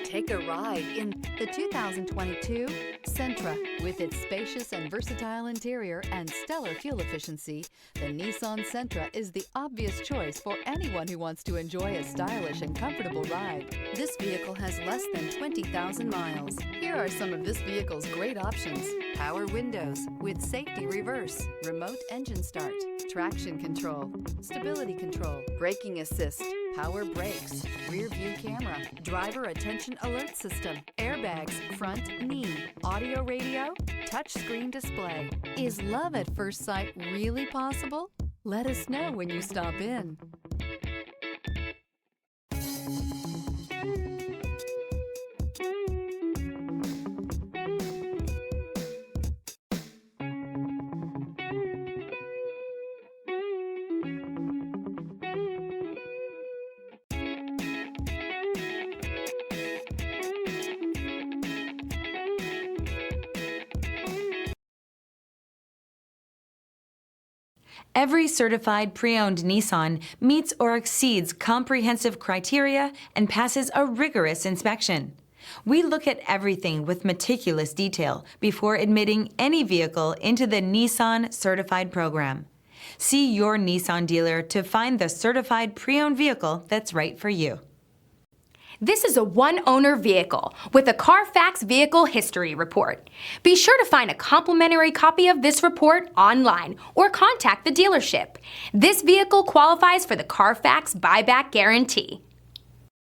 Take a ride in the 2022 Sentra. With its spacious and versatile interior and stellar fuel efficiency, the Nissan Sentra is the obvious choice for anyone who wants to enjoy a stylish and comfortable ride. This vehicle has less than 20,000 miles. Here are some of this vehicle's great options: power windows with safety reverse, remote engine start, traction control, stability control, braking assist, power brakes, rear view camera, driver attention alert system, airbags, front knee, audio radio, touchscreen display. Is love at first sight really possible? Let us know when you stop in. Every certified pre-owned Nissan meets or exceeds comprehensive criteria and passes a rigorous inspection. We look at everything with meticulous detail before admitting any vehicle into the Nissan Certified program. See your Nissan dealer to find the certified pre-owned vehicle that's right for you. This is a one-owner vehicle with a Carfax Vehicle History Report. Be sure to find a complimentary copy of this report online or contact the dealership. This vehicle qualifies for the Carfax Buyback Guarantee.